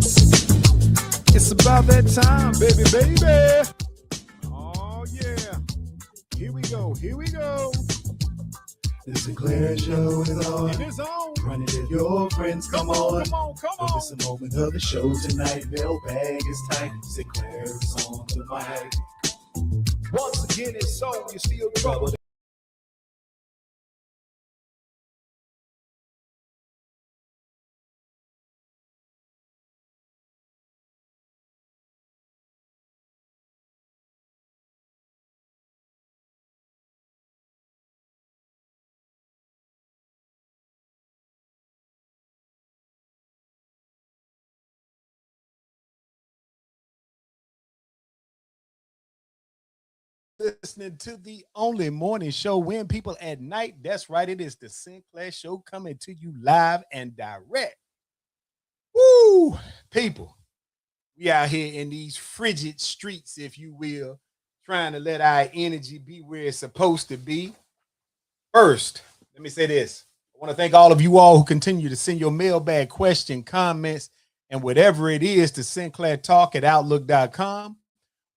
It's about that time, baby, baby. Oh, yeah. Here we go. Here we go. The Sinclair Show is on. It is on. Run it if your friends come on. So this a moment of the show tonight. Mailbag is tight. Sinclair is on the mic. Once again, it's so you still trouble. Listening to the only morning show when people at night. That's right. It is the Sinclair Show coming to you live and direct. Woo! People, we out here in these frigid streets, if you will, trying to let our energy be where it's supposed to be. First, let me say this. I want to thank all of you all who continue to send your mailbag question, comments, and whatever it is to Sinclair Talk at Outlook.com.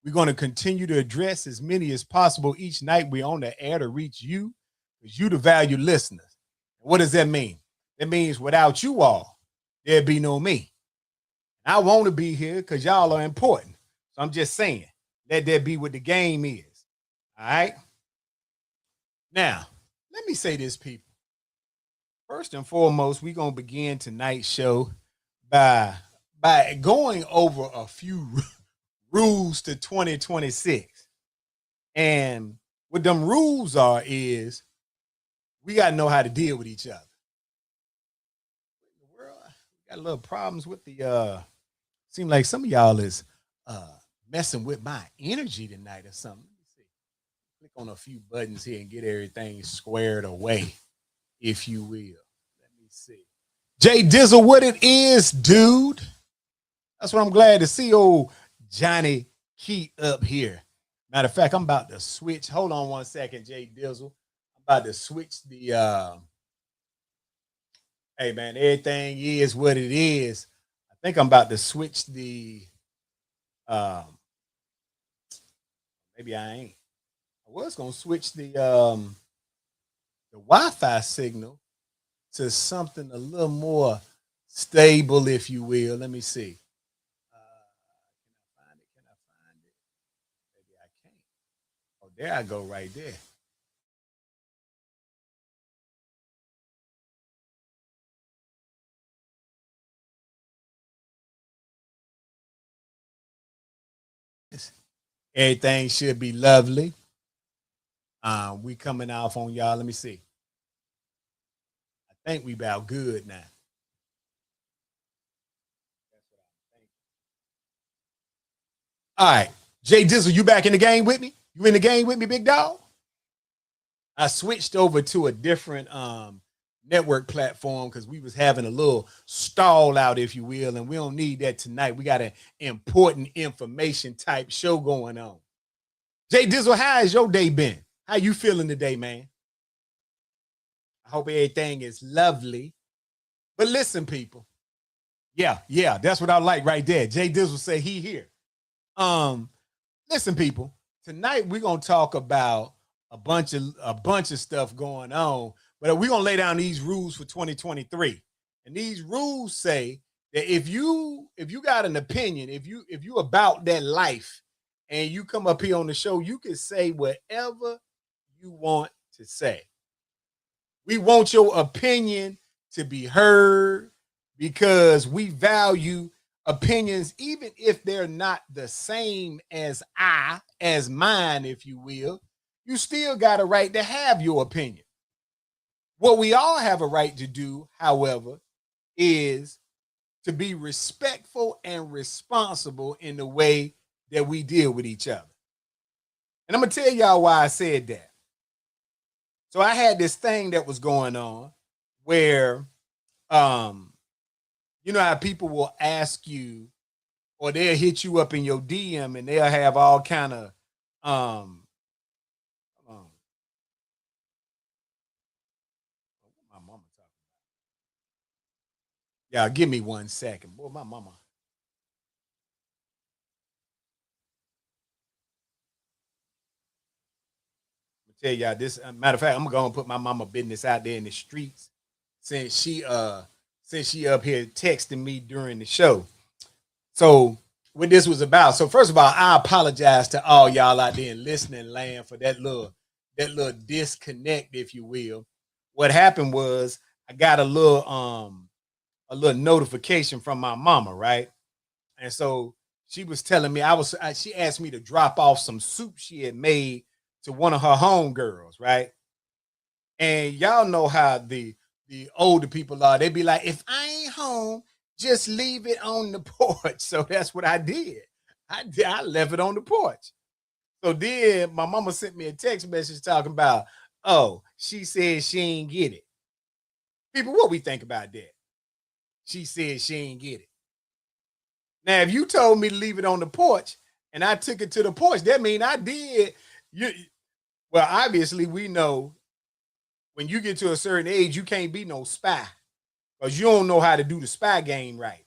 We're going to continue to address as many as possible each night we're on the air to reach you, because you the valued listeners. What does that mean? That means without you all, there'd be no me. I want to be here because y'all are important. So I'm just saying, let that be what the game is. All right? Now, let me say this, people. First and foremost, we're going to begin tonight's show by going over a few rules to 2026. And what them rules are is we got to know how to deal with each other. In the world, we got a little problems with the seem like some of y'all is messing with my energy tonight or something. Let me see. Click on a few buttons here and get everything squared away, if you will. Let me see. Jay Dizzle, what it is, dude. That's what I'm glad to see old Johnny Key up here. Matter of fact, I'm about to switch. Hold on one second, Jay Dizzle. I'm about to switch the hey man, everything is what it is. I think I'm about to switch the maybe I ain't. I was gonna switch the Wi-Fi signal to something a little more stable, if you will. Let me see. Can I find it? Can I find it? Maybe I can't. Oh, there I go, right there. Everything should be lovely. We coming off on y'all. Let me see. I think we about good now. All right. Jay Dizzle, you back in the game with me? You in the game with me, big dog? I switched over to a different network platform because we was having a little stall out, if you will, and we don't need that tonight. We got an important information type show going on. Jay Dizzle, how has your day been? How you feeling today, man? I hope everything is lovely. But listen, people. Yeah, that's what I like right there. Jay Dizzle say he here. Um, Listen, people. Tonight we're gonna talk about a bunch of stuff going on, but we're gonna lay down these rules for 2023. And these rules say that if you got an opinion, if you about that life and you come up here on the show, you can say whatever you want to say. We want your opinion to be heard because we value opinions, even if they're not the same as mine, if you will. You still got a right to have your opinion. What we all have a right to do, however, is to be respectful and responsible in the way that we deal with each other. And I'm going to tell y'all why I said that. So I had this thing that was going on where um you know how people will ask you or they'll hit you up in your DM and they'll have all kind of um, um my mama talking. Yeah, give me 1 second. Boy, my mama. tell y'all this. Matter of fact, I'm gonna put my mama business out there in the streets since she up here texting me during the show. So what this was about. So first of all, I apologize to all y'all out there in listening land for that little disconnect, if you will. What happened was I got a little notification from my mama, right? And so she was telling me she asked me to drop off some soup she had made to one of her homegirls, right? And y'all know how the older people are. They be like, if I ain't home, just leave it on the porch. So that's what I did. I left it on the porch. So then my mama sent me a text message talking about, oh, she said she ain't get it. People, what we think about that? She said she ain't get it. Now, if you told me to leave it on the porch and I took it to the porch, that mean I did. Well, obviously, we know when you get to a certain age, you can't be no spy because you don't know how to do the spy game right.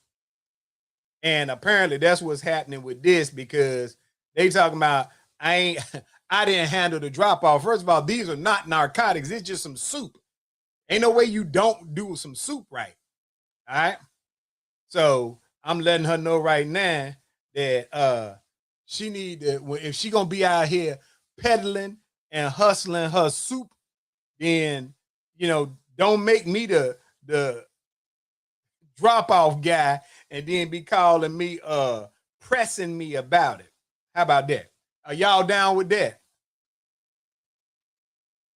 And apparently that's what's happening with this because they talking about I didn't handle the drop off. First of all, these are not narcotics. It's just some soup. Ain't no way you don't do some soup right. All right. So I'm letting her know right now that she need to, if she gonna be out here peddling and hustling her soup, then don't make me the drop off guy and then be calling me pressing me about it. How about that? Are y'all down with that?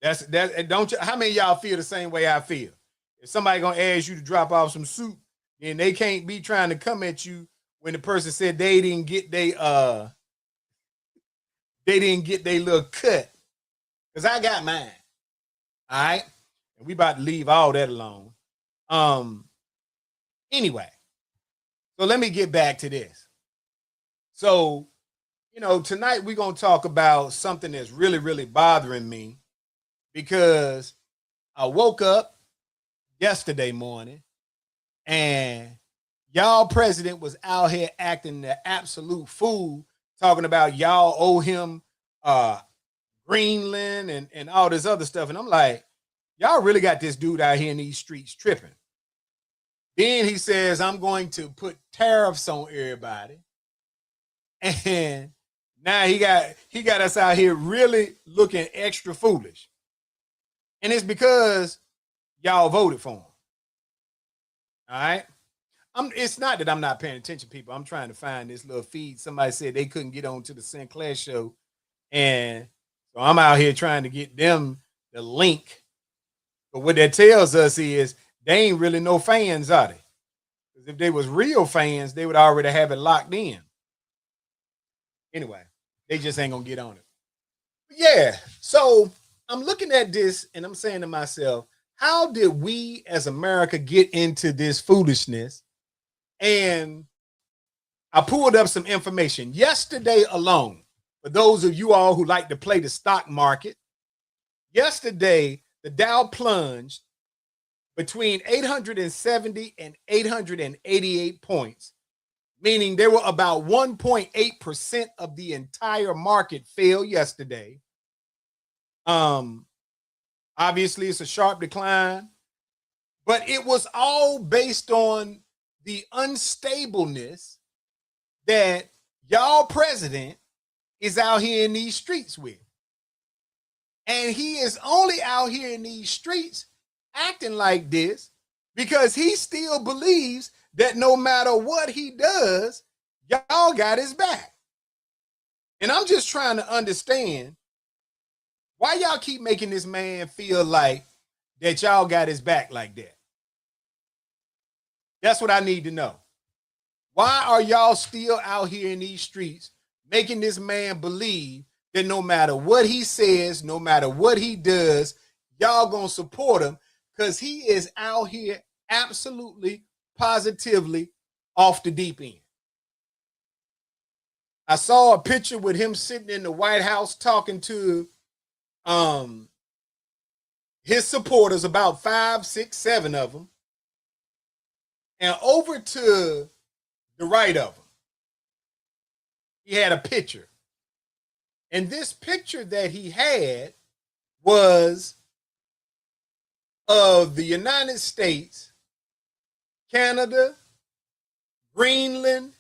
That's don't you, how many of y'all feel the same way I feel? If somebody gonna ask you to drop off some soup, then they can't be trying to come at you when the person said they didn't get their little cut. Because I got mine. All right. And we about to leave all that alone. Anyway, so let me get back to this. So, tonight we're going to talk about something that's really, really bothering me because I woke up yesterday morning and y'all president was out here acting the absolute fool, talking about y'all owe him Greenland and all this other stuff. And I'm like, y'all really got this dude out here in these streets tripping. Then he says, I'm going to put tariffs on everybody. And now he got us out here really looking extra foolish. And it's because y'all voted for him. All right. It's not that I'm not paying attention, people. I'm trying to find this little feed. Somebody said they couldn't get on to the Sinclair show. And so I'm out here trying to get them the link. But what that tells us is they ain't really no fans, are they? Because if they was real fans, they would already have it locked in. Anyway, they just ain't gonna get on it. But yeah, so I'm looking at this and I'm saying to myself, how did we as America get into this foolishness? And I pulled up some information yesterday alone. For those of you all who like to play the stock market, yesterday the Dow plunged between 870 and 888 points, meaning there were about 1.8% of the entire market fell yesterday. Obviously, it's a sharp decline, but it was all based on the unstableness that y'all president is out here in these streets with. And he is only out here in these streets acting like this because he still believes that no matter what he does, y'all got his back. And I'm just trying to understand why y'all keep making this man feel like that y'all got his back like that. That's what I need to know. Why are y'all still out here in these streets making this man believe that no matter what he says, no matter what he does, y'all gonna support him because he is out here absolutely, positively off the deep end. I saw a picture with him sitting in the White House talking to his supporters, about 5, 6, 7 of them. And over to the right of him, he had a picture. And this picture that he had was of the United States, Canada, Greenland,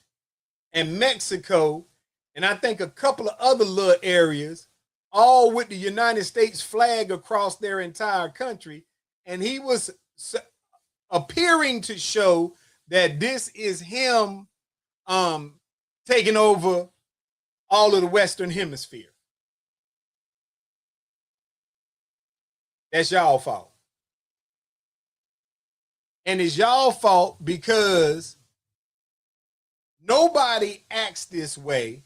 and Mexico, and I think a couple of other little areas, all with the United States flag across their entire country. And he was appearing to show that this is him taking over all of the Western Hemisphere. That's y'all fault. And it's y'all fault because nobody acts this way.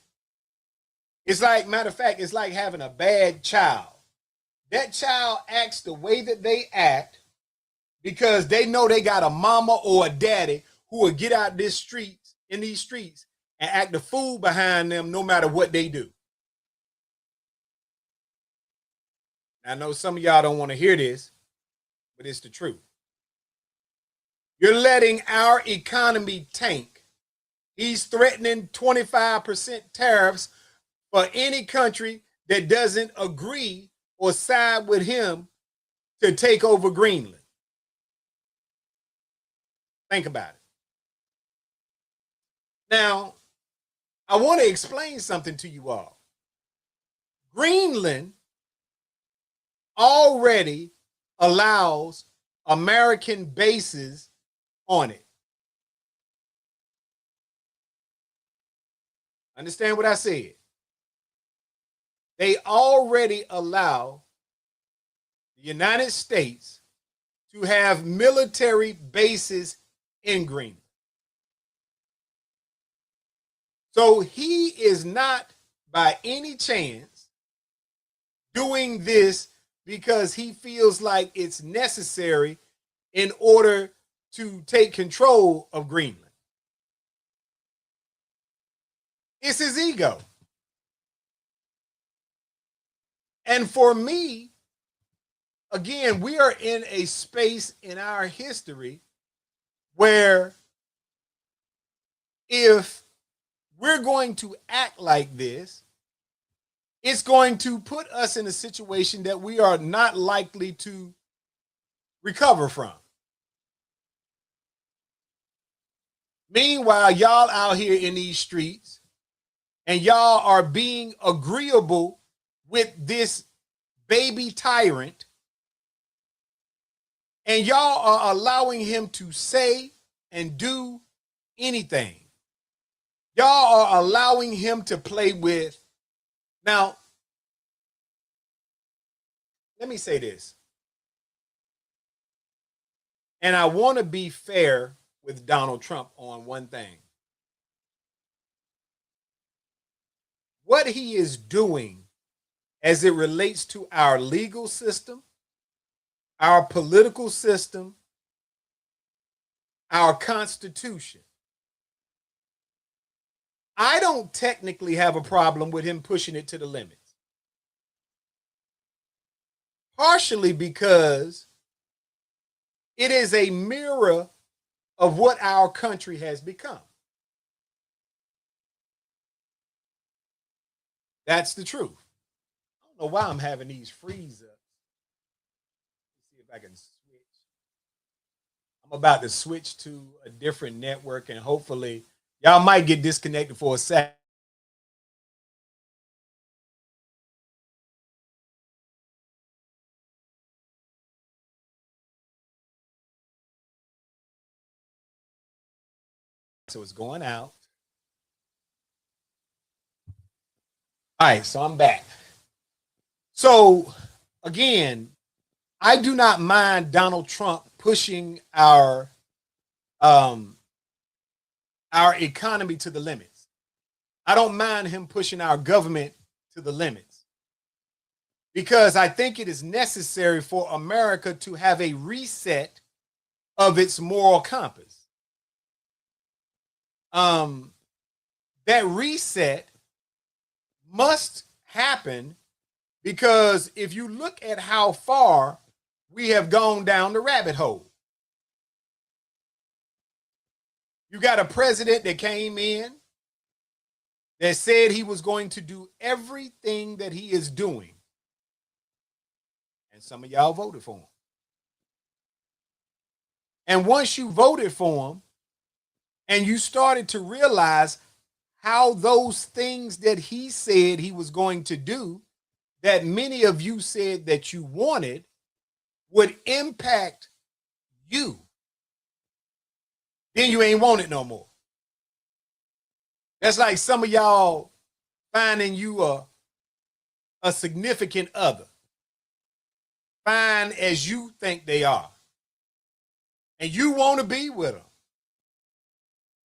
It's like, matter of fact, it's like having a bad child. That child acts the way that they act because they know they got a mama or a daddy who will get out this streets, in these streets, and act the fool behind them no matter what they do. I know some of y'all don't want to hear this, but it's the truth. You're letting our economy tank. He's threatening 25% tariffs for any country that doesn't agree or side with him to take over Greenland. Think about it. Now, I want to explain something to you all. Greenland already allows American bases on it. Understand what I said? They already allow the United States to have military bases in Greenland. So he is not by any chance doing this because he feels like it's necessary in order to take control of Greenland. It's his ego. And for me, again, we are in a space in our history where if we're going to act like this, it's going to put us in a situation that we are not likely to recover from. Meanwhile, y'all out here in these streets and y'all are being agreeable with this baby tyrant, and y'all are allowing him to say and do anything. Y'all are allowing him to play with. Now, let me say this. And I want to be fair with Donald Trump on one thing. What he is doing as it relates to our legal system, our political system, our Constitution, I don't technically have a problem with him pushing it to the limits. Partially because it is a mirror of what our country has become. That's the truth. I don't know why I'm having these freeze ups. Let's see if I can switch. I'm about to switch to a different network and hopefully y'all might get disconnected for a second. So it's going out. All right, so I'm back. So again, I do not mind Donald Trump pushing our economy to the limits. I don't mind him pushing our government to the limits because I think it is necessary for America to have a reset of its moral compass. That reset must happen because if you look at how far we have gone down the rabbit hole, you got a president that came in that said he was going to do everything that he is doing And some of y'all voted for him. And once you voted for him and you started to realize how those things that he said he was going to do, that many of you said that you wanted, would impact you, then you ain't want it no more. That's like some of y'all finding you a significant other, fine as you think they are, and you want to be with them,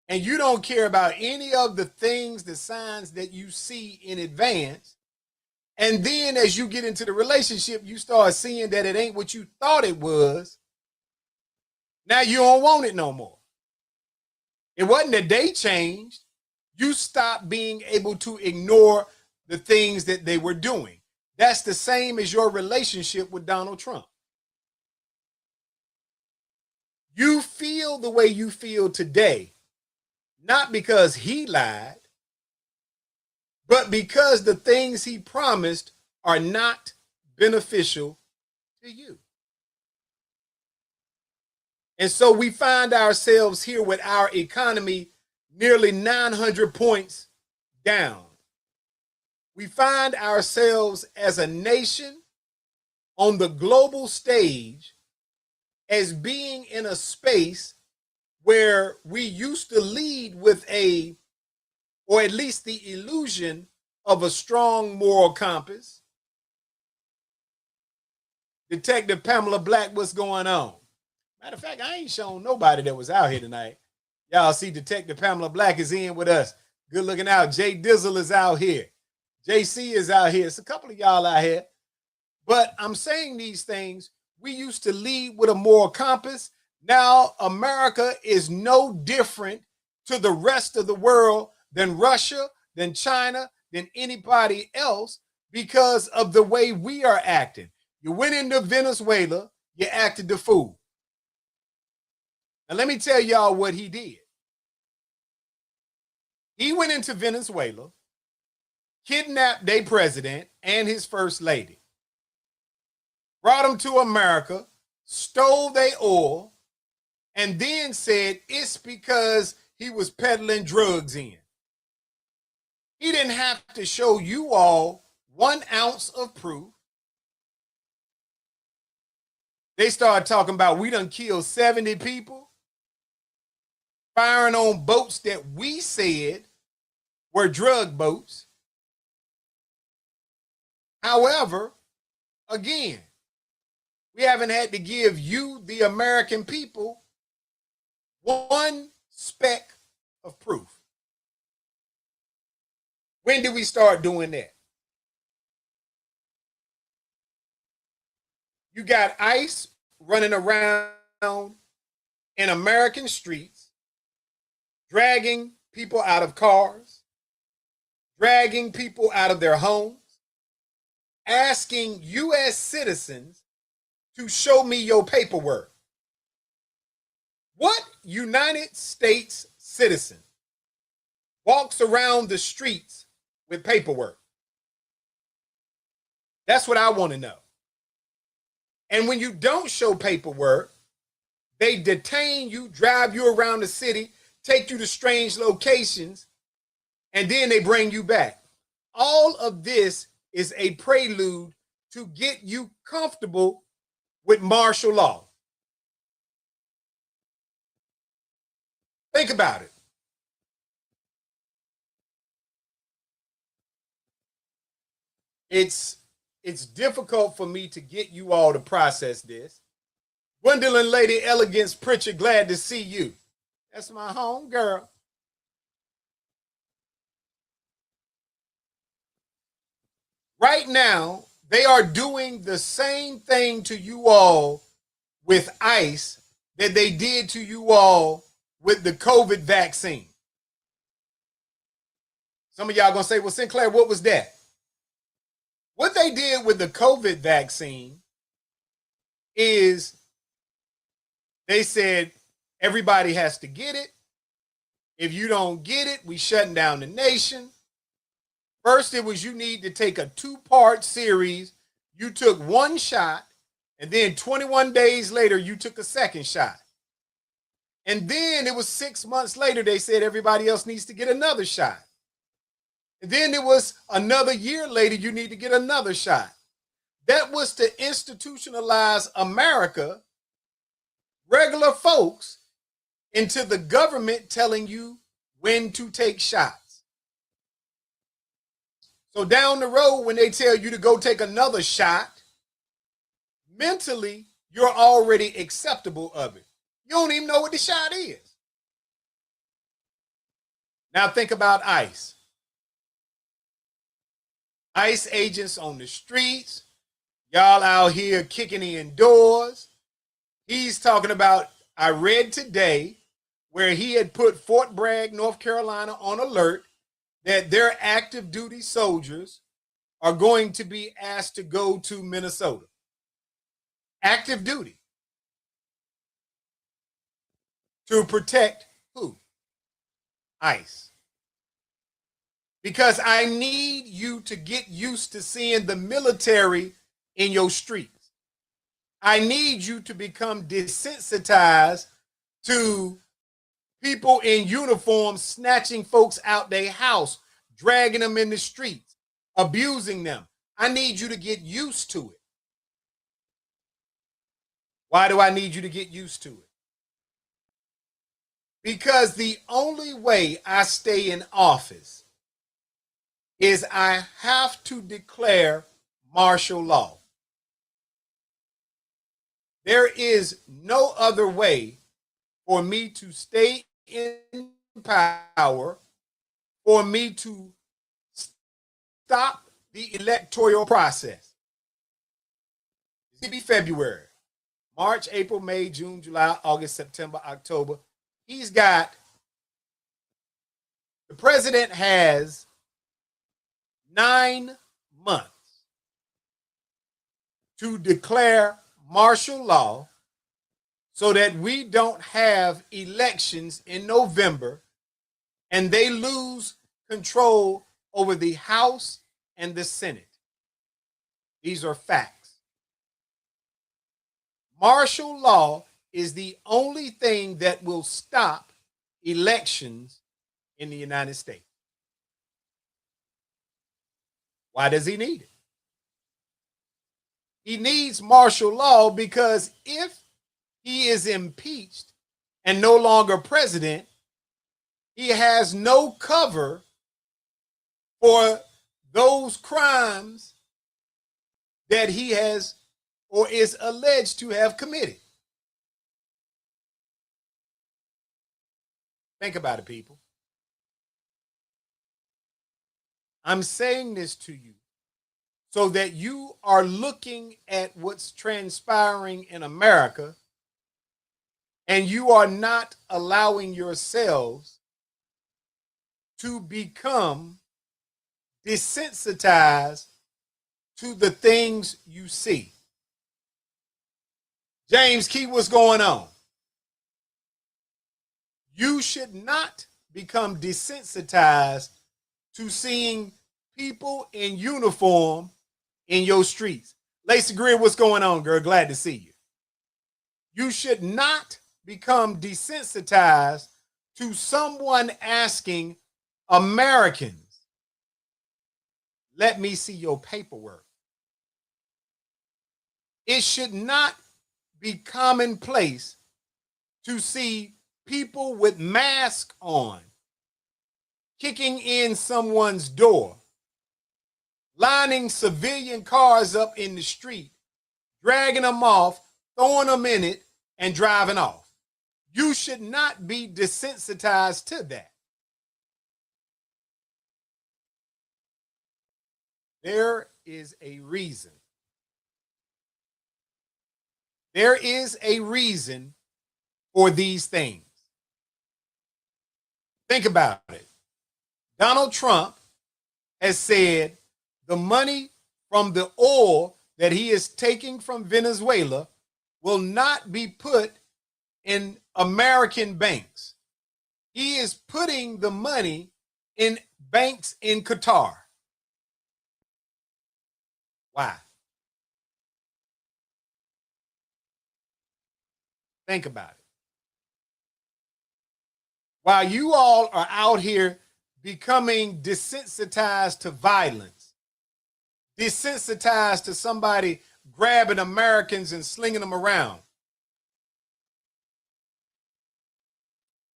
and you don't care about any of the things, the signs that you see in advance. And then as you get into the relationship, you start seeing that it ain't what you thought it was. Now you don't want it no more. It wasn't that they changed. You stopped being able to ignore the things that they were doing. That's the same as your relationship with Donald Trump. You feel the way you feel today, not because he lied, but because the things he promised are not beneficial to you. And so we find ourselves here with our economy nearly 900 points down. We find ourselves as a nation on the global stage as being in a space where we used to lead with or at least the illusion of a strong moral compass. Detective Pamela Black, what's going on? Matter of fact, I ain't shown nobody that was out here tonight. Y'all see Detective Pamela Black is in with us. Good looking out. Jay Dizzle is out here. JC is out here. It's a couple of y'all out here. But I'm saying these things. We used to lead with a moral compass. Now America is no different to the rest of the world than Russia, than China, than anybody else because of the way we are acting. You went into Venezuela, you acted the fool. Now let me tell y'all what he did. He went into Venezuela, kidnapped their president and his first lady, brought them to America, stole their oil, and then said it's because he was peddling drugs in. He didn't have to show you all 1 ounce of proof. They started talking about we done killed 70 people, firing on boats that we said were drug boats. However, again, we haven't had to give you, the American people, 1 speck of proof. When did we start doing that? You got ICE running around in American streets, dragging people out of cars, dragging people out of their homes, asking U.S. citizens to show me your paperwork. What United States citizen walks around the streets with paperwork? That's what I want to know. And when you don't show paperwork, they detain you, drive you around the city, take you to strange locations, and then they bring you back. All of this is a prelude to get you comfortable with martial law. Think about it. It's difficult for me to get you all to process this. Gwendolyn Lady Elegance Pritchard, glad to see you. That's my home girl. Right now, they are doing the same thing to you all with ICE that they did to you all with the COVID vaccine. Some of y'all gonna say, well, Sinclair, what was that? What they did with the COVID vaccine is they said everybody has to get it. If you don't get it, we shutting down the nation. First, it was you need to take a 2-part series. You took 1 shot, And then 21 days later, you took a second shot. And then it was 6 months later, they said everybody else needs to get another shot. And then it was another year later, you need to get another shot. That was to institutionalize America, regular folks, into the government telling you when to take shots. So down the road, when they tell you to go take another shot, mentally, you're already acceptable of it. You don't even know what the shot is. Now think about ICE. ICE agents on the streets, y'all out here kicking in doors. He's talking about, I read today where he had put Fort Bragg, North Carolina on alert that their active duty soldiers are going to be asked to go to Minnesota. Active duty. To protect who? ICE. Because I need you to get used to seeing the military in your streets. I need you to become desensitized to people in uniform snatching folks out their house, dragging them in the streets, abusing them. I need you to get used to it. Why do I need you to get used to it? Because the only way I stay in office is I have to declare martial law. There is no other way for me to stay in power, for me to stop the electoral process. It's going to be February, March, April, May, June, July, August, September, October. The president has 9 months to declare martial law so that we don't have elections in November and they lose control over the House and the Senate. These are facts. Martial law is the only thing that will stop elections in the United States. Why does he need it? He needs martial law because if he is impeached and no longer president, he has no cover for those crimes that he has or is alleged to have committed. Think about it, people. I'm saying this to you so that you are looking at what's transpiring in America and you are not allowing yourselves to become desensitized to the things you see. James Key, what's going on? You should not become desensitized to seeing people in uniform in your streets. Lacey Greer, what's going on, girl? Glad to see you. You should not become desensitized to someone asking Americans, let me see your paperwork. It should not be commonplace to see people with masks on kicking in someone's door, lining civilian cars up in the street, dragging them off, throwing them in it, and driving off. You should not be desensitized to that. There is a reason. There is a reason for these things. Think about it. Donald Trump has said the money from the oil that he is taking from Venezuela will not be put in American banks. He is putting the money in banks in Qatar. Why? Think about it. While you all are out here becoming desensitized to violence, desensitized to somebody grabbing Americans and slinging them around.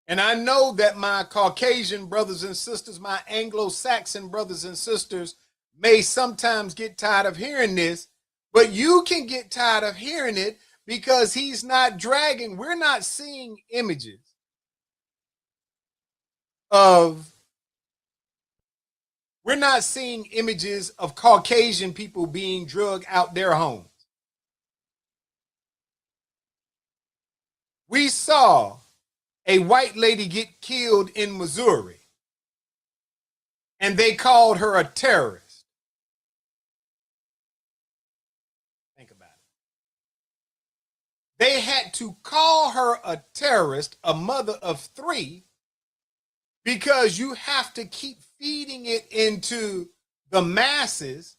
And I know that my Caucasian brothers and sisters, my Anglo-Saxon brothers and sisters may sometimes get tired of hearing this, but you can get tired of hearing it because he's not dragging. We're not seeing images of Caucasian people being drugged out their homes. We saw a white lady get killed in Missouri, and they called her a terrorist. Think about it. They had to call her a terrorist, a mother of three, because you have to keep feeding it into the masses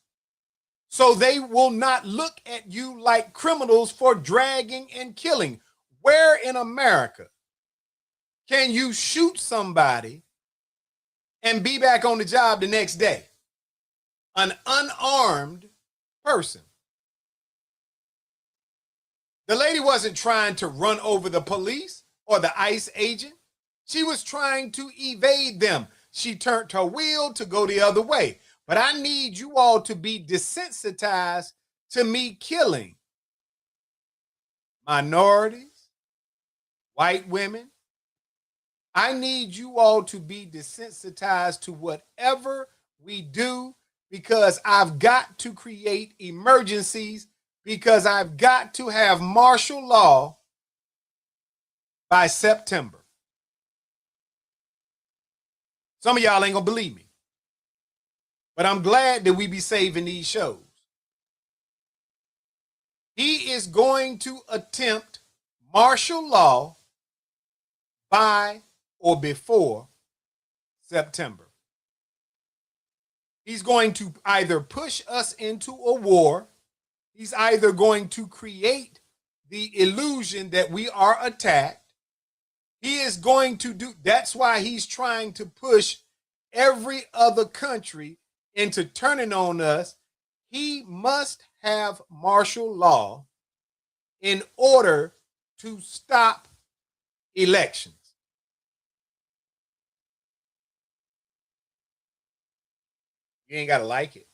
so they will not look at you like criminals for dragging and killing. Where in America can you shoot somebody and be back on the job the next day? An unarmed person. The lady wasn't trying to run over the police or the ICE agent. She was trying to evade them. She turned her wheel to go the other way. But I need you all to be desensitized to me killing minorities, white women. I need you all to be desensitized to whatever we do, because I've got to create emergencies, because I've got to have martial law by September. Some of y'all ain't gonna believe me, but I'm glad that we be saving these shows. He is going to attempt martial law by or before September. He's going to either push us into a war. He's either going to create the illusion that we are attacked. He is going to do, that's why he's trying to push every other country into turning on us. He must have martial law in order to stop elections. You ain't got to like it.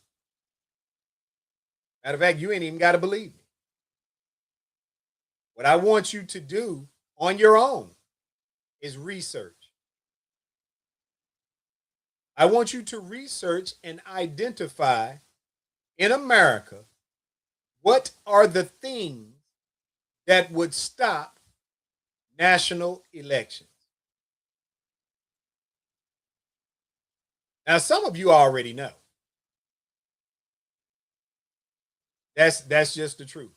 Matter of fact, you ain't even got to believe me. What I want you to do on your own is research. I want you to research and identify in America what are the things that would stop national elections. Now, some of you already know. That's just the truth.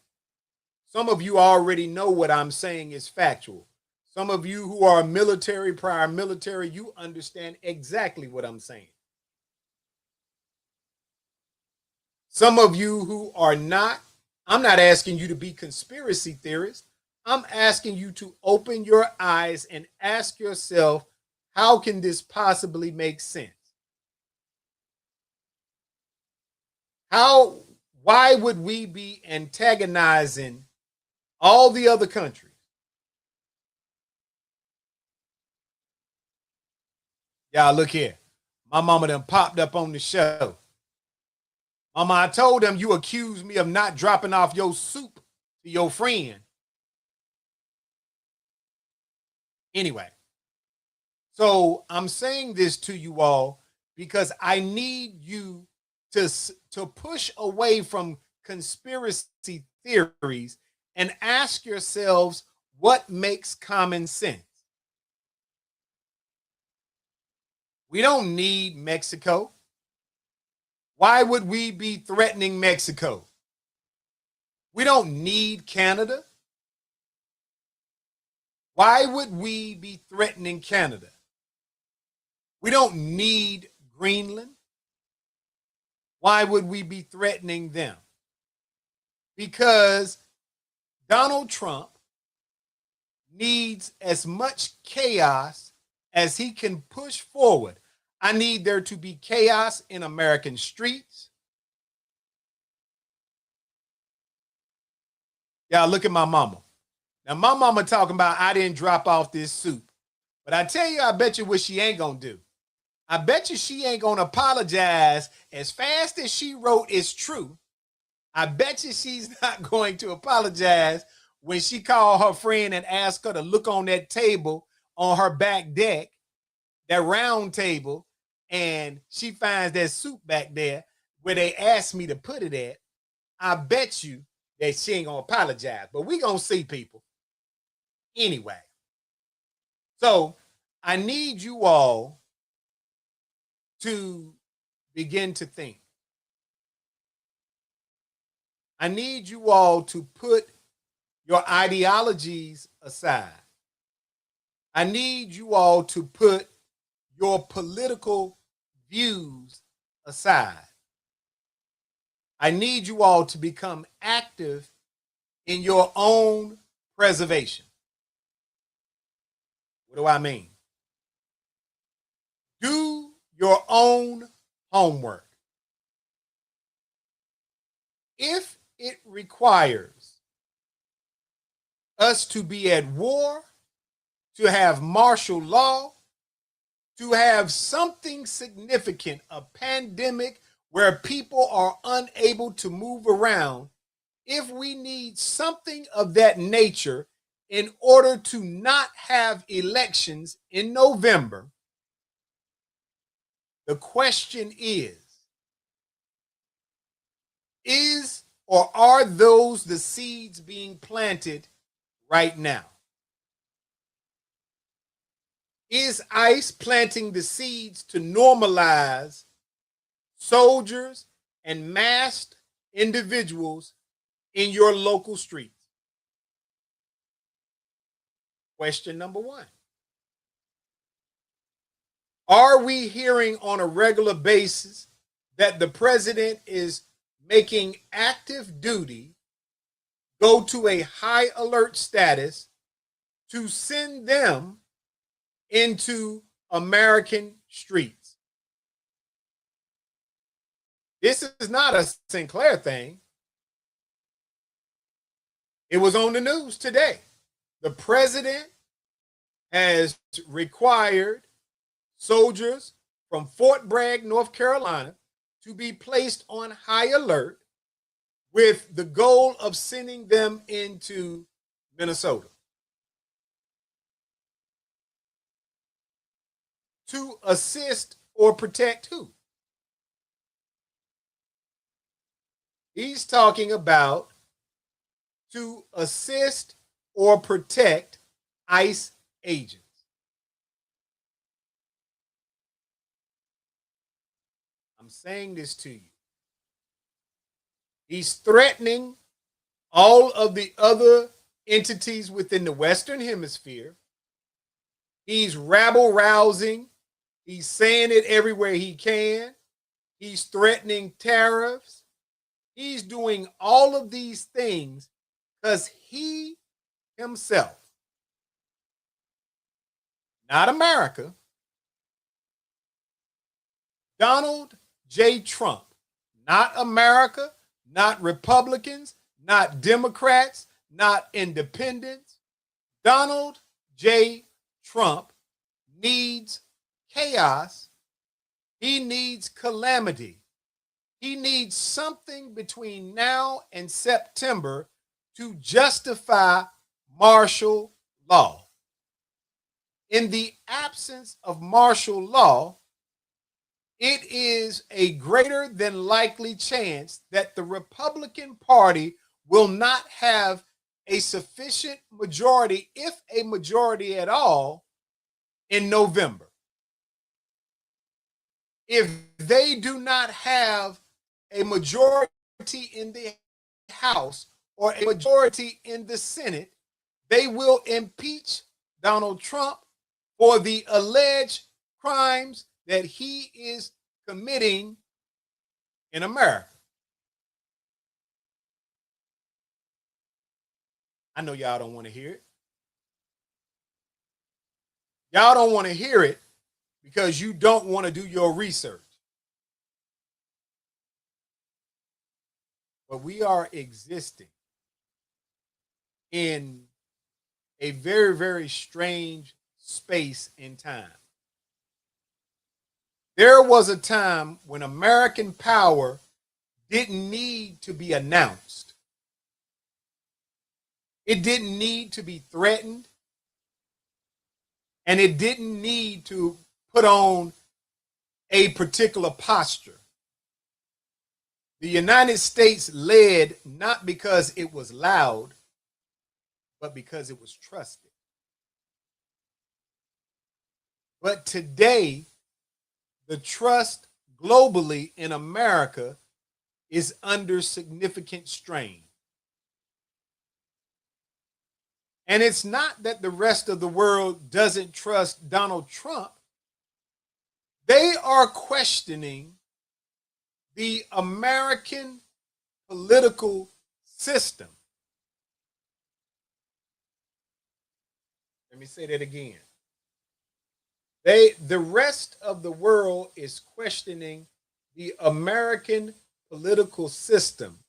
Some of you already know what I'm saying is factual. Some of you who are military, prior military, you understand exactly what I'm saying. Some of you who are not, I'm not asking you to be conspiracy theorists. I'm asking you to open your eyes and ask yourself, how can this possibly make sense? Why would we be antagonizing all the other countries? Y'all look here. My mama done popped up on the show. Mama, I told them you accused me of not dropping off your soup to your friend. Anyway, so I'm saying this to you all because I need you to push away from conspiracy theories and ask yourselves what makes common sense. We don't need Mexico. Why would we be threatening Mexico? We don't need Canada. Why would we be threatening Canada? We don't need Greenland. Why would we be threatening them? Because Donald Trump needs as much chaos as he can push forward. I need there to be chaos in American streets. Y'all look at my mama. Now, my mama talking about I didn't drop off this soup. But I tell you, I bet you what she ain't going to do. I bet you she ain't going to apologize as fast as she wrote is true. I bet you she's not going to apologize when she called her friend and asked her to look on that table on her back deck, that round table, and she finds that soup back there where they asked me to put it at. I bet you that she ain't going to apologize. But we going to see, people. Anyway. So I need you all to begin to think. I need you all to put your ideologies aside. I need you all to put your political views aside. I need you all to become active in your own preservation. What do I mean? Do your own homework. If it requires us to be at war, to have martial law, to have something significant, a pandemic where people are unable to move around, if we need something of that nature in order to not have elections in November, the question is or are those the seeds being planted right now? Is ICE planting the seeds to normalize soldiers and masked individuals in your local streets? Question number one. Are we hearing on a regular basis that the president is making active duty go to a high alert status to send them into American streets? This is not a Sinclair thing. It was on the news today. The president has required soldiers from Fort Bragg, North Carolina, to be placed on high alert with the goal of sending them into Minnesota to assist or protect who? He's talking about to assist or protect ICE agents. I'm saying this to you. He's threatening all of the other entities within the Western Hemisphere. He's rabble rousing. He's saying it everywhere he can. He's threatening tariffs. He's doing all of these things because he himself, not America, Donald J. Trump, not America, not Republicans, not Democrats, not independents. Donald J. Trump needs chaos. He needs calamity. He needs something between now and September to justify martial law. In the absence of martial law, it is a greater than likely chance that the Republican Party will not have a sufficient majority, if a majority at all, in November. If they do not have a majority in the House or a majority in the Senate, they will impeach Donald Trump for the alleged crimes that he is committing in America. I know y'all don't want to hear it. Y'all don't want to hear it because you don't want to do your research. But we are existing in a very, very strange space and time. There was a time when American power didn't need to be announced. It didn't need to be threatened. And it didn't need to put on a particular posture. The United States led not because it was loud, but because it was trusted. But today, the trust globally in America is under significant strain. And it's not that the rest of the world doesn't trust Donald Trump. They are questioning the American political system. Let me say that again. The rest of the world is questioning the American political system,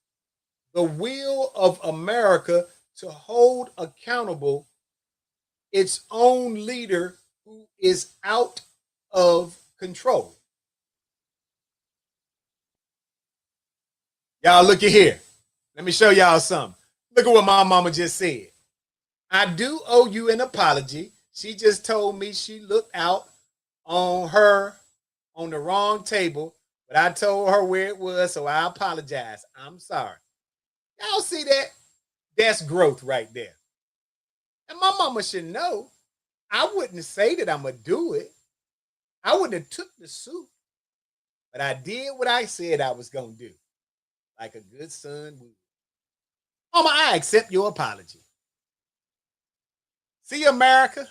the will of America to hold accountable its own leader who is out of control. Y'all look at here. Let me show y'all something. Look at what my mama just said. I do owe you an apology. She just told me she looked out on the wrong table, but I told her where it was, so I apologize. I'm sorry. Y'all see that? That's growth right there. And my mama should know. I wouldn't say that I'm going to do it. I wouldn't have took the suit, but I did what I said I was going to do, like a good son would. Mama, I accept your apology. See, America,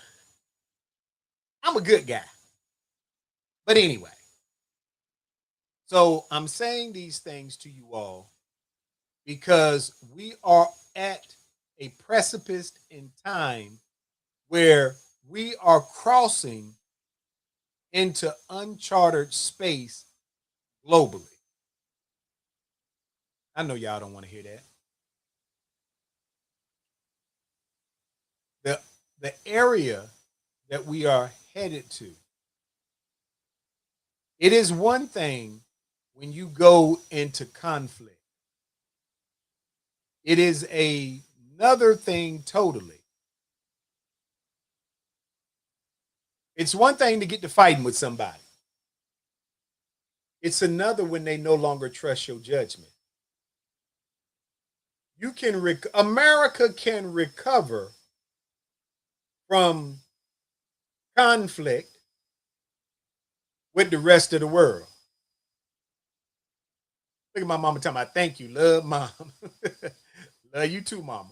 I'm a good guy. But anyway, so I'm saying these things to you all because we are at a precipice in time where we are crossing into uncharted space globally. I know y'all don't want to hear that. The area that we are headed to. It is one thing when you go into conflict. It is another thing totally. It's one thing to get to fighting with somebody. It's another when they no longer trust your judgment. America can recover from conflict with the rest of the world. Look at my mama talking about thank you, love mom. Love you too, mama.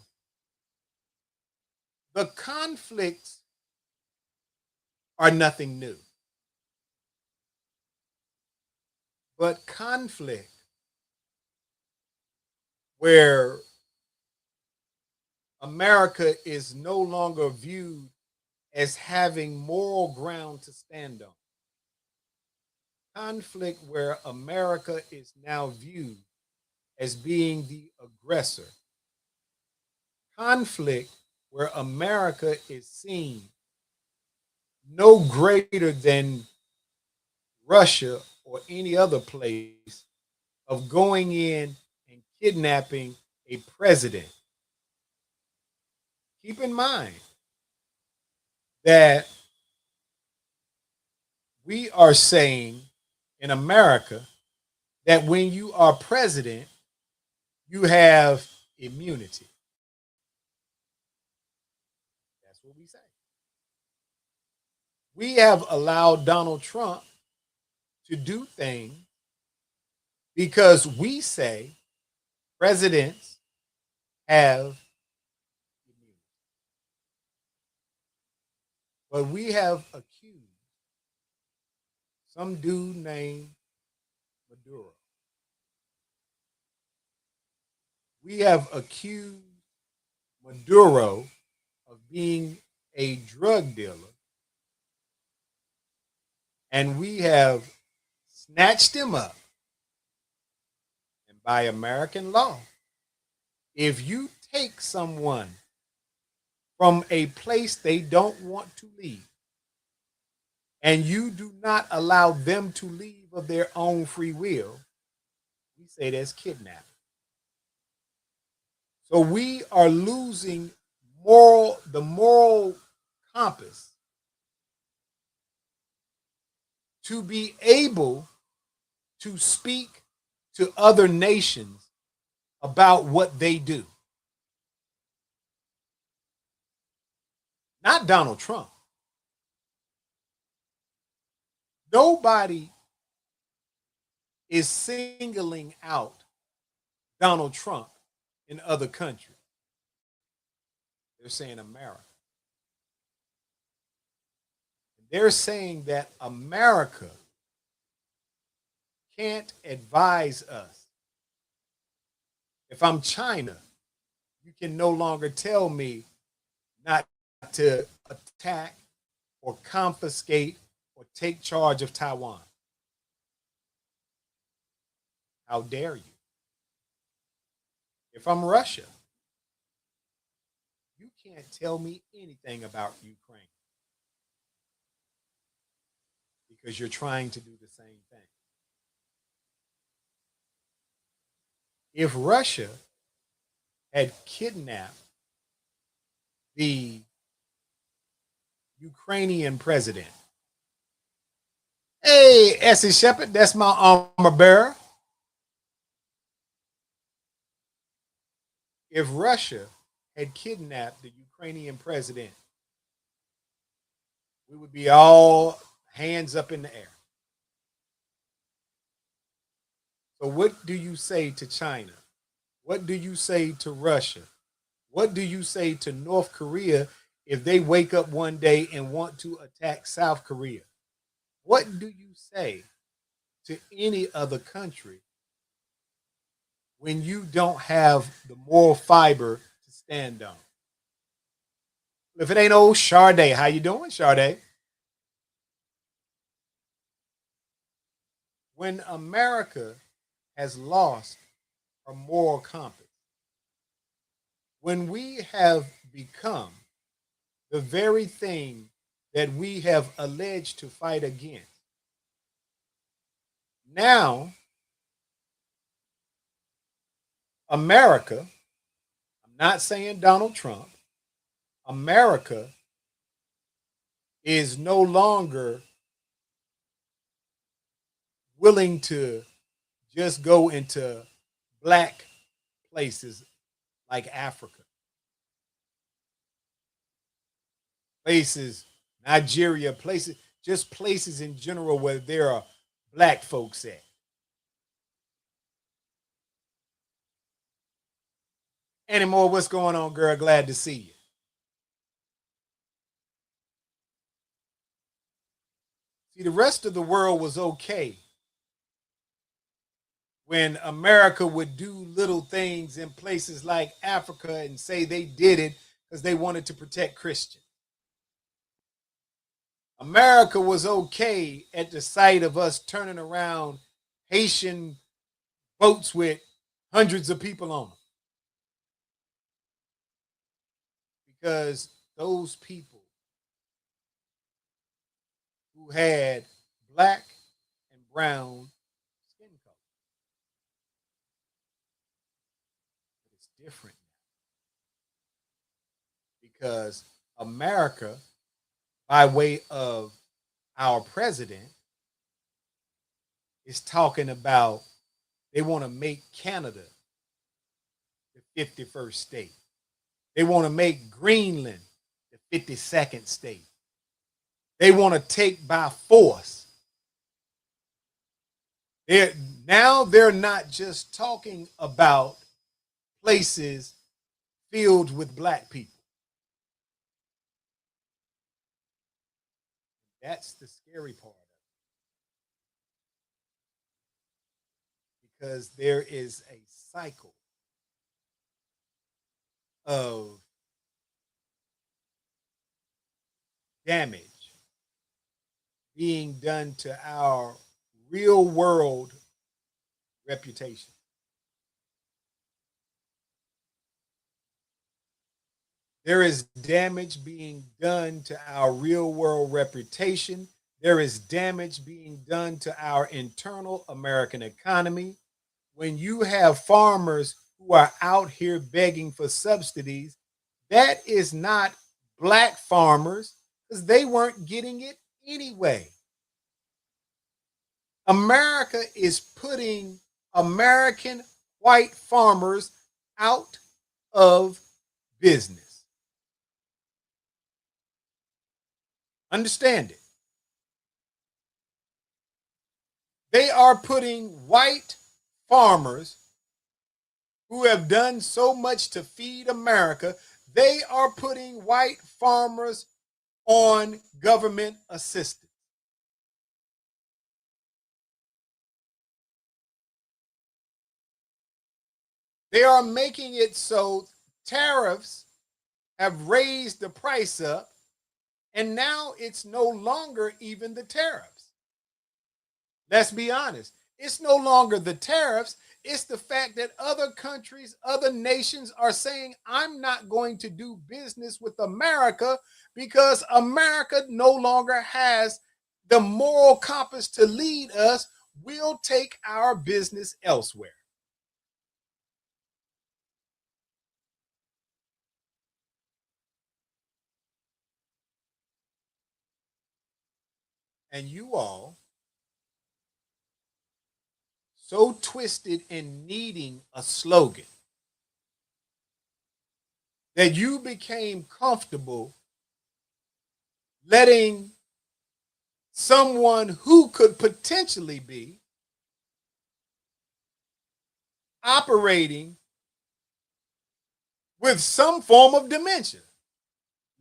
The conflicts are nothing new. But conflict where America is no longer viewed as having moral ground to stand on. Conflict where America is now viewed as being the aggressor. Conflict where America is seen no greater than Russia or any other place of going in and kidnapping a president. Keep in mind that we are saying in America that when you are president, you have immunity. That's what we say. We have allowed Donald Trump to do things because we say presidents have immunity. But we have accused some dude named Maduro. We have accused Maduro of being a drug dealer And we have snatched him up. And by American law, if you take someone from a place they don't want to leave, and you do not allow them to leave of their own free will, we say that's kidnapping. So we are losing the moral compass to be able to speak to other nations about what they do. Not Donald Trump. Nobody is singling out Donald Trump in other countries. They're saying America. They're saying that America can't advise us. If I'm China, you can no longer tell me not to attack or confiscate or take charge of Taiwan. How dare you? If I'm Russia, you can't tell me anything about Ukraine because you're trying to do the same thing. If Russia had kidnapped the Ukrainian president, hey, Essie Shepherd, that's my armor bearer. If Russia had kidnapped the Ukrainian president, we would be all hands up in the air. So what do you say to China? What do you say to Russia? What do you say to North Korea if they wake up one day and want to attack South Korea? What do you say to any other country when you don't have the moral fiber to stand on? If it ain't old Sade, how you doing, Sade? When America has lost her moral compass, when we have become the very thing that we have alleged to fight against, now America, I'm not saying Donald Trump, America is no longer willing to just go into black places like Africa, places, Nigeria, places, just places in general where there are black folks at. Any more? What's going on, girl? Glad to see you. See, the rest of the world was okay when America would do little things in places like Africa and say they did it because they wanted to protect Christians. America was okay at the sight of us turning around Haitian boats with hundreds of people on them because those people who had black and brown skin color. It's different because America, by way of our president, is talking about they want to make Canada the 51st state. They want to make Greenland the 52nd state. They want to take by force. They're not just talking about places filled with black people. That's the scary part of it. Because there is a cycle of damage being done to our real world reputation. There is damage being done to our real world reputation. There is damage being done to our internal American economy. When you have farmers who are out here begging for subsidies, that is not black farmers because they weren't getting it anyway. America is putting American white farmers out of business. Understand it. They are putting white farmers who have done so much to feed America, they are putting white farmers on government assistance. They are making it so tariffs have raised the price up, and now it's no longer even the tariffs. Let's be honest. It's no longer the tariffs. It's the fact that other countries, other nations are saying, I'm not going to do business with America because America no longer has the moral compass to lead us. We'll take our business elsewhere. And you all so twisted in needing a slogan that you became comfortable letting someone who could potentially be operating with some form of dementia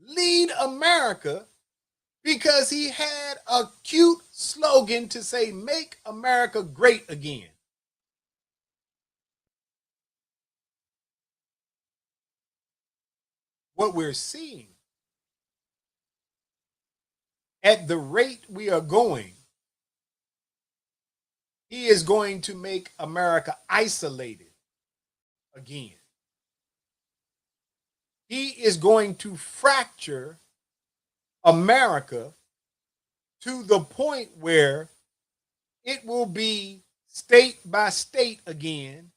lead America because he had a cute slogan to say, make America great again. What we're seeing at the rate we are going, he is going to make America isolated again. He is going to fracture America to the point where it will be state by state again,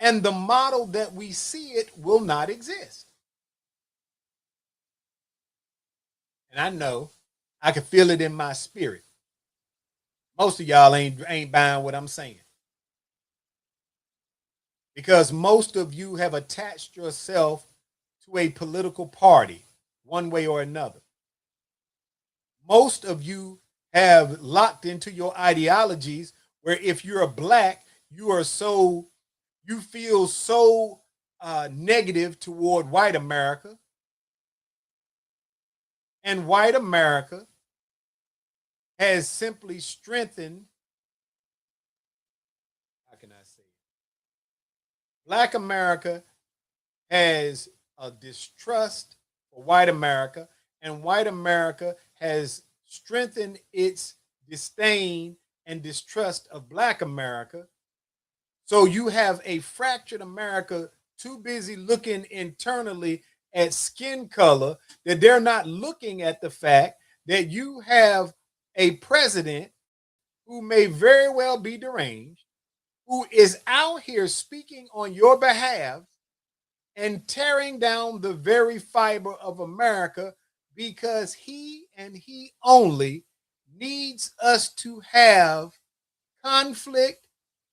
and the model that we see it will not exist. And I know I can feel it in my spirit. Most of y'all ain't buying what I'm saying. Because most of you have attached yourself to a political party one way or another. Most of you have locked into your ideologies where if you're a black, you feel so negative toward white America. And white America has simply strengthened, how can I say it? Black America has a distrust for white America, and white America has strengthened its disdain and distrust of black America. So you have a fractured America too busy looking internally at skin color that they're not looking at the fact that you have a president who may very well be deranged, who is out here speaking on your behalf and tearing down the very fiber of America because he and he only needs us to have conflict,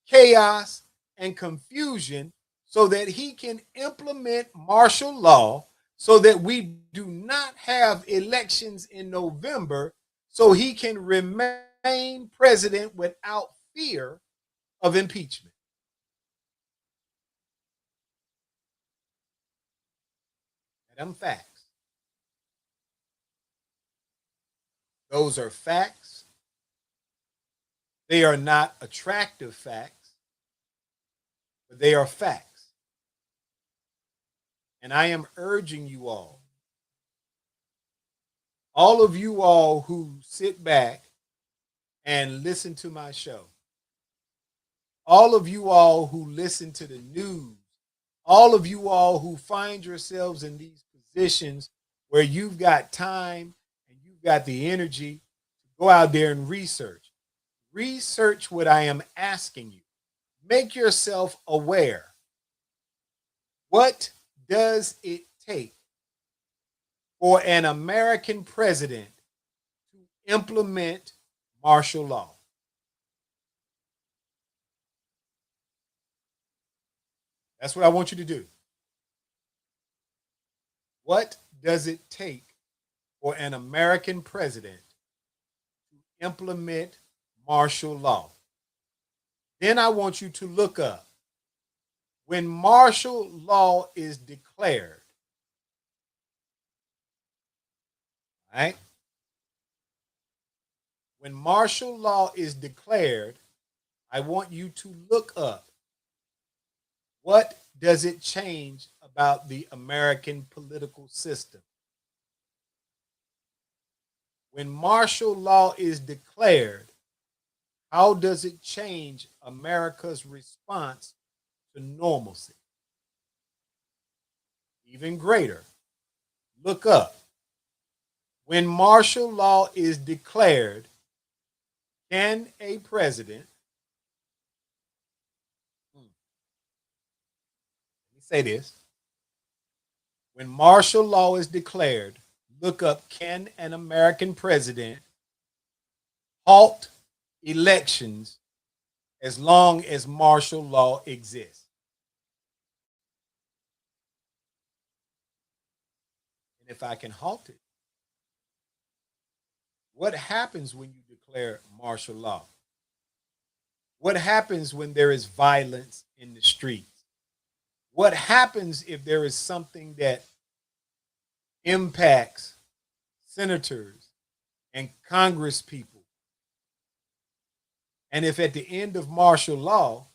chaos, and confusion so that he can implement martial law so that we do not have elections in November so he can remain president without fear of impeachment. Them facts. Those are facts. They are not attractive facts, but they are facts. And I am urging you all all of you all who sit back and listen to my show, all of you all who listen to the news, all of you all who find yourselves in these positions where you've got time and you've got the energy to go out there and research. Research what I am asking you. Make yourself aware. What does it take for an American president to implement martial law? That's what I want you to do. What does it take for an American president to implement martial law? Then I want you to look up when martial law is declared. Right? When martial law is declared, I want you to look up what does it change about the American political system. When martial law is declared, how does it change America's response to normalcy? Even greater, look up. When martial law is declared, can a president, let me say this, when martial law is declared, look up, can an American president halt elections as long as martial law exists? And if I can halt it, what happens when you declare martial law? What happens when there is violence in the streets? What happens if there is something that impacts senators and Congress people? And if at the end of martial law,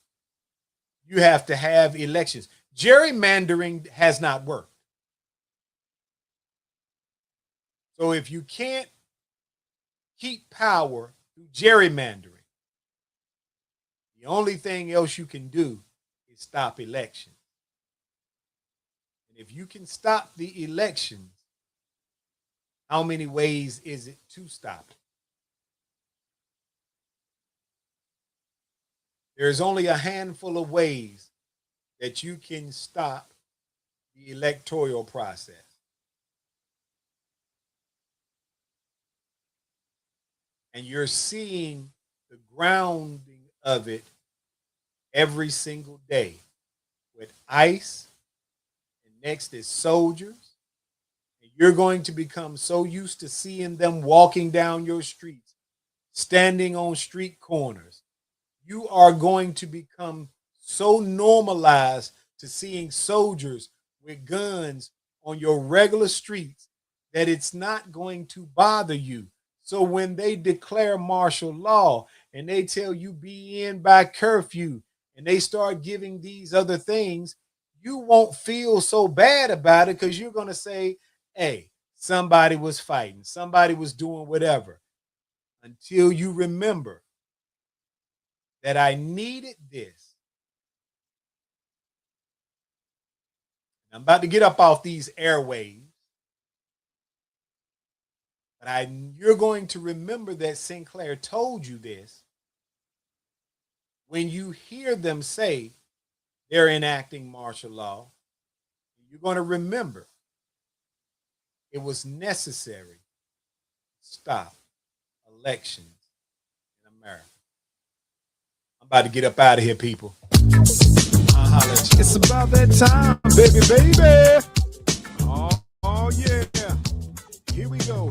you have to have elections. Gerrymandering has not worked. So if you can't keep power through gerrymandering, the only thing else you can do is stop elections. And if you can stop the elections, how many ways is it to stop it? There's only a handful of ways that you can stop the electoral process. And you're seeing the grounding of it every single day with ICE, and next is soldiers. And you're going to become so used to seeing them walking down your streets, standing on street corners. You are going to become so normalized to seeing soldiers with guns on your regular streets that it's not going to bother you. So when they declare martial law and they tell you be in by curfew and they start giving these other things, you won't feel so bad about it because you're going to say, hey, somebody was fighting, somebody was doing whatever, until you remember that I needed this. I'm about to get up off these airwaves. But you're going to remember that Sinclair told you this when you hear them say they're enacting martial law. You're going to remember it was necessary to stop elections in America. I'm about to get up out of here, people. It's about that time, baby. Oh yeah. Here we go.